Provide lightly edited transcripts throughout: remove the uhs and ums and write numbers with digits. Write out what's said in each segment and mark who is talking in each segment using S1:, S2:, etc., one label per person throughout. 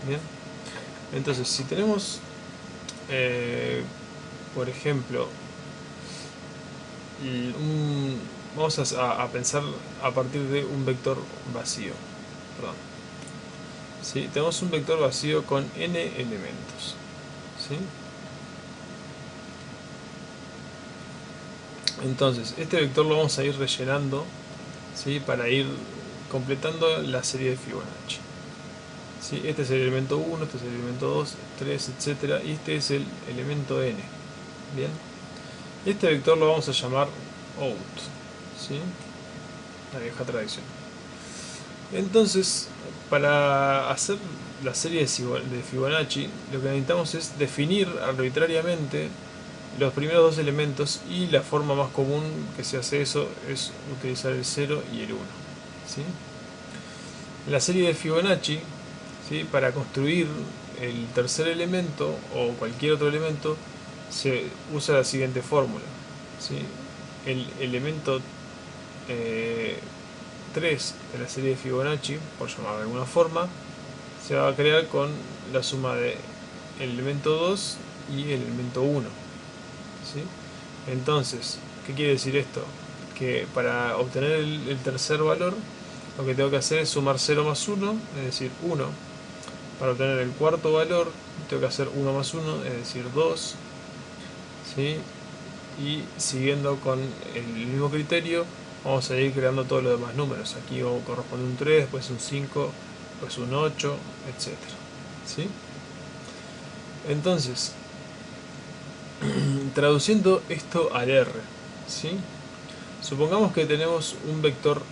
S1: Bien, entonces si tenemos, por ejemplo, vamos a pensar a partir de un vector vacío. Perdón. ¿Sí? Tenemos un vector vacío con n elementos. ¿Sí? Entonces, este vector lo vamos a ir rellenando, ¿sí? Para ir completando la serie de Fibonacci. ¿Sí? Este es el elemento 1, este es el elemento 2, 3, etc. Y este es el elemento n. Bien. Este vector lo vamos a llamar out. ¿Sí? La vieja tradición. Entonces, para hacer la serie de Fibonacci, lo que necesitamos es definir arbitrariamente los primeros dos elementos, y la forma más común que se hace eso es utilizar el 0 y el 1. ¿Sí? La serie de Fibonacci, ¿sí? Para construir el tercer elemento o cualquier otro elemento se usa la siguiente fórmula. ¿Sí? El elemento 3 de la serie de Fibonacci, por llamarlo de alguna forma, se va a crear con la suma de el elemento 2 y el elemento 1. ¿Sí? Entonces, ¿qué quiere decir esto? Que para obtener el tercer valor, lo que tengo que hacer es sumar 0 más 1, es decir, 1. Para obtener el cuarto valor, tengo que hacer 1 más 1, es decir, 2. ¿Sí? Y siguiendo con el mismo criterio, vamos a ir creando todos los demás números. Aquí corresponde un 3, después un 5, después un 8, etc. ¿Sí? Entonces, traduciendo esto al R, ¿sí? Supongamos que tenemos un vector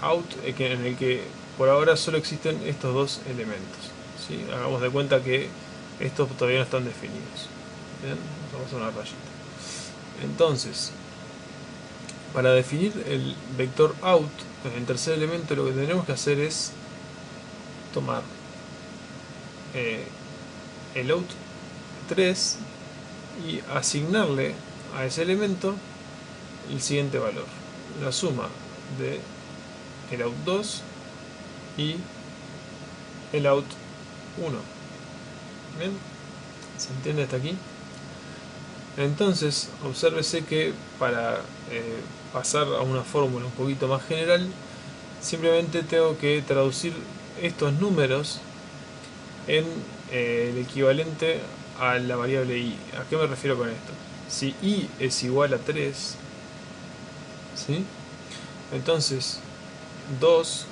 S1: out en el que por ahora solo existen estos dos elementos. ¿Sí? Hagamos de cuenta que estos todavía no están definidos. ¿Bien? Vamos a hacer una rayita. Entonces, para definir el vector out, el tercer elemento, lo que tenemos que hacer es tomar el out 3 y asignarle a ese elemento el siguiente valor: la suma de el out 2 y el out 1. ¿Bien? ¿Se entiende hasta aquí? Entonces, obsérvese que para pasar a una fórmula un poquito más general, simplemente tengo que traducir estos números en el equivalente a la variable i. ¿A qué me refiero con esto? Si i es igual a 3, ¿sí? Entonces 2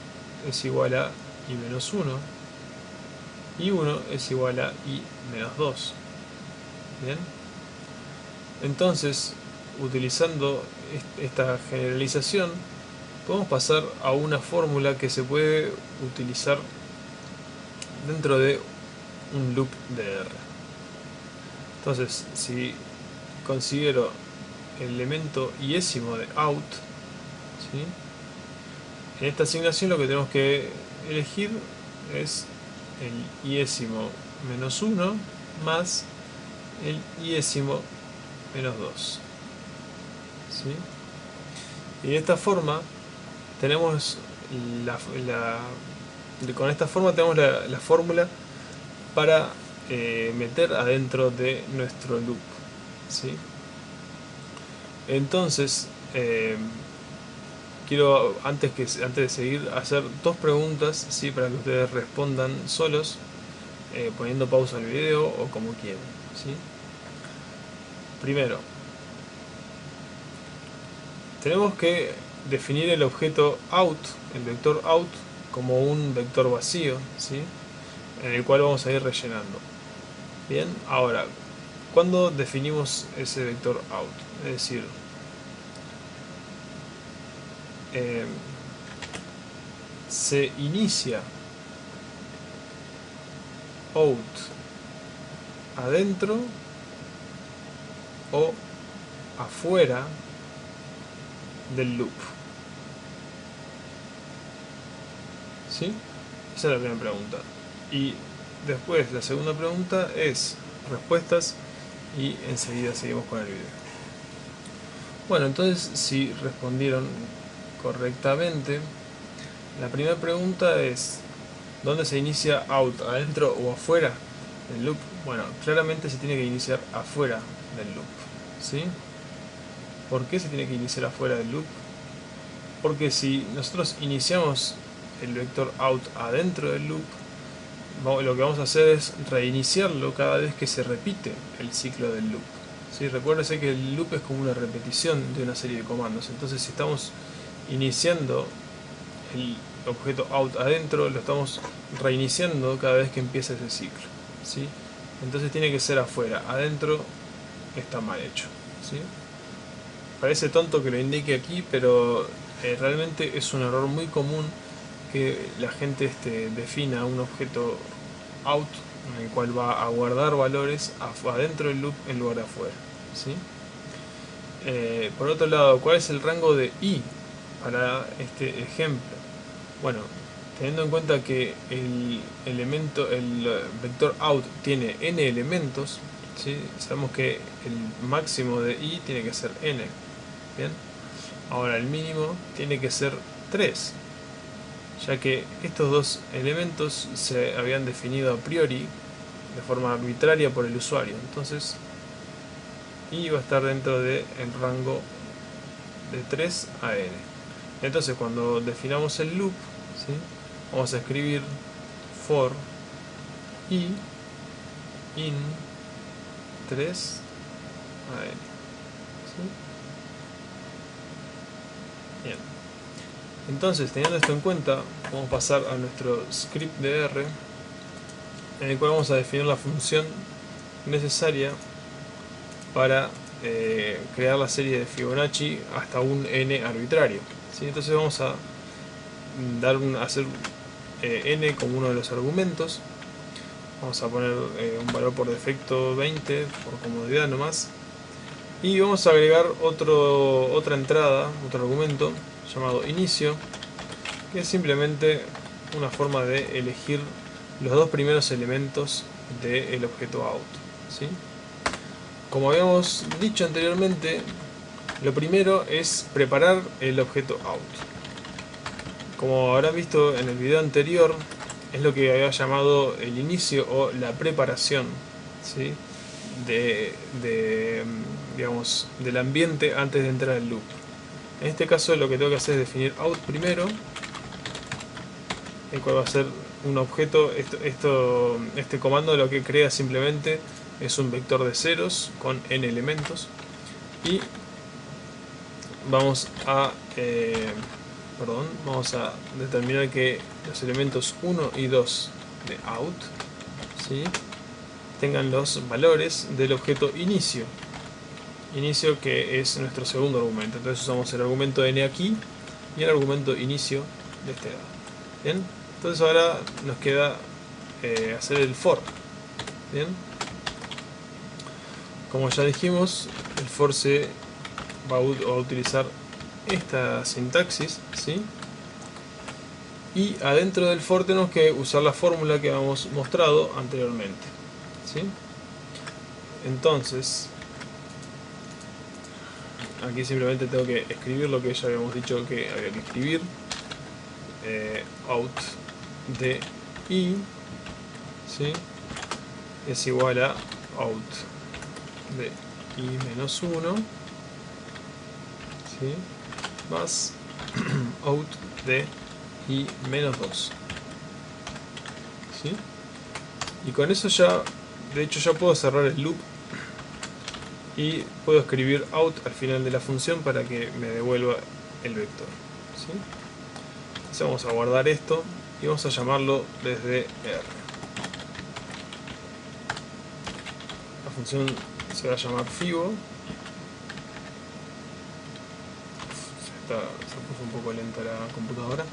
S1: es igual a i menos 1 y 1 es igual a i menos 2. ¿Bien? Entonces, utilizando esta generalización, podemos pasar a una fórmula que se puede utilizar dentro de un loop de R. Entonces, si considero el elemento iésimo de out, ¿sí? En esta asignación lo que tenemos que elegir es el iésimo menos 1 más el iésimo menos 2. ¿Sí? Y de esta forma tenemos con esta forma tenemos la fórmula para meter adentro de nuestro loop. ¿Sí? Entonces, quiero, antes de seguir, hacer dos preguntas, ¿sí? Para que ustedes respondan solos, poniendo pausa al video o como quieran. ¿Sí? Primero, tenemos que definir el objeto out, el vector out, como un vector vacío, ¿sí? En el cual vamos a ir rellenando. Bien, ahora, ¿cuándo definimos ese vector out? Es decir, se inicia out adentro o afuera del loop. ¿Sí? Esa es la primera pregunta. Y después la segunda pregunta es respuestas, y enseguida seguimos con el video. Bueno, entonces, si respondieron correctamente, la primera pregunta es ¿Dónde se inicia out? ¿Adentro o afuera del loop? Bueno, claramente se tiene que iniciar afuera del loop, ¿sí? ¿Por qué se tiene que iniciar afuera del loop? Porque si nosotros iniciamos el vector out adentro del loop, lo que vamos a hacer es reiniciarlo cada vez que se repite el ciclo del loop. ¿Sí? Recuérdense que el loop es como una repetición de una serie de comandos. Entonces, si estamos iniciando el objeto out adentro, lo estamos reiniciando cada vez que empieza ese ciclo, ¿sí? Entonces tiene que ser afuera. Adentro está mal hecho, ¿sí? Parece tonto que lo indique aquí, pero realmente es un error muy común que la gente defina un objeto out en el cual va a guardar valores adentro del loop en lugar de afuera, ¿sí? Por otro lado, ¿cuál es el rango de i para este ejemplo? Bueno, teniendo en cuenta que el vector out tiene n elementos, ¿sí? Sabemos que el máximo de i tiene que ser n. Bien, ahora el mínimo tiene que ser 3, ya que estos dos elementos se habían definido a priori de forma arbitraria por el usuario. Entonces i va a estar dentro del rango de 3 a n. Entonces cuando definamos el loop, ¿sí? Vamos a escribir for i in 3 a n, ¿sí? Bien. Entonces, teniendo esto en cuenta, vamos a pasar a nuestro script de R, en el cual vamos a definir la función necesaria para crear la serie de Fibonacci hasta un n arbitrario, ¿sí? Entonces vamos a hacer n como uno de los argumentos. Vamos a poner un valor por defecto 20 por comodidad nomás, y vamos a agregar otra entrada, otro argumento llamado inicio, que es simplemente una forma de elegir los dos primeros elementos del objeto out, ¿sí? Como habíamos dicho anteriormente, lo primero es preparar el objeto out. Como habrán visto en el video anterior, es lo que había llamado el inicio o la preparación, ¿sí? Digamos, del ambiente antes de entrar al loop. En este caso lo que tengo que hacer es definir out primero, el cual va a ser un objeto. Este comando lo que crea simplemente es un vector de ceros con n elementos, y vamos a determinar que los elementos 1 y 2 de out, ¿sí? tengan los valores del objeto inicio, que es nuestro segundo argumento. Entonces usamos el argumento n aquí y el argumento inicio de este lado. Bien, entonces ahora nos queda hacer el for. Bien, como ya dijimos, el for se va a utilizar esta sintaxis, ¿sí? Y adentro del for tenemos que usar la fórmula que habíamos mostrado anteriormente, ¿sí? Entonces aquí simplemente tengo que escribir lo que ya habíamos dicho que había que escribir. Out de i, ¿sí? es igual a out de i menos 1, ¿sí? más out de i menos 2, ¿sí? Y con eso ya, de hecho, ya puedo cerrar el loop y puedo escribir out al final de la función para que me devuelva el vector, ¿sí? Entonces vamos a guardar esto y vamos a llamarlo desde R. La función se va a llamar fibo. Se puso un poco lenta la computadora.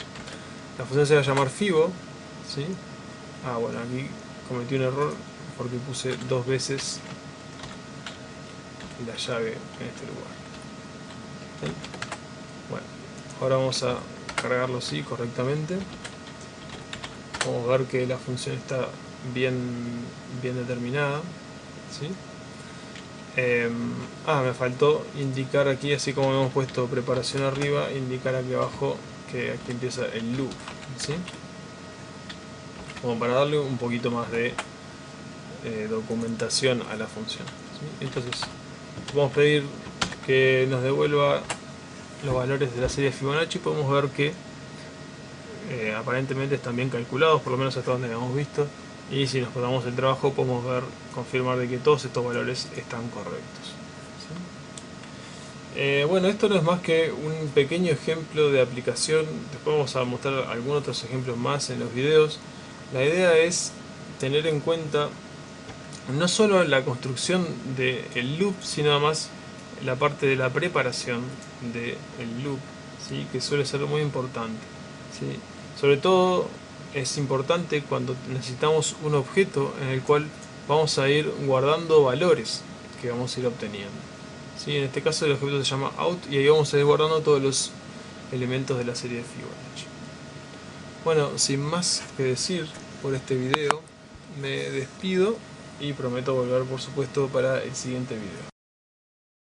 S1: La función se va a llamar fibo, ¿sí? Bueno, aquí cometí un error porque puse dos veces la llave en este lugar, ¿sí? Bueno, ahora vamos a cargarlo así correctamente. Vamos a ver que la función está bien determinada, ¿sí? Me faltó indicar aquí, así como hemos puesto preparación arriba, indicar aquí abajo que aquí empieza el loop, ¿sí? como para darle un poquito más de documentación a la función, ¿sí? Entonces vamos a pedir que nos devuelva los valores de la serie de Fibonacci. Podemos ver que aparentemente están bien calculados, por lo menos hasta donde lo hemos visto, y si nos pasamos el trabajo podemos ver, confirmar de que todos estos valores están correctos, ¿sí? Bueno, esto no es más que un pequeño ejemplo de aplicación. Después vamos a mostrar algunos otros ejemplos más en los videos. La idea es tener en cuenta no solo la construcción del loop, sino además la parte de la preparación del loop, ¿sí? Que suele ser muy importante, ¿sí? Sobre todo es importante cuando necesitamos un objeto en el cual vamos a ir guardando valores que vamos a ir obteniendo, ¿sí? En este caso el objeto se llama out y ahí vamos a ir guardando todos los elementos de la serie de Fibonacci. Bueno, sin más que decir por este video, me despido y prometo volver por supuesto para el siguiente video.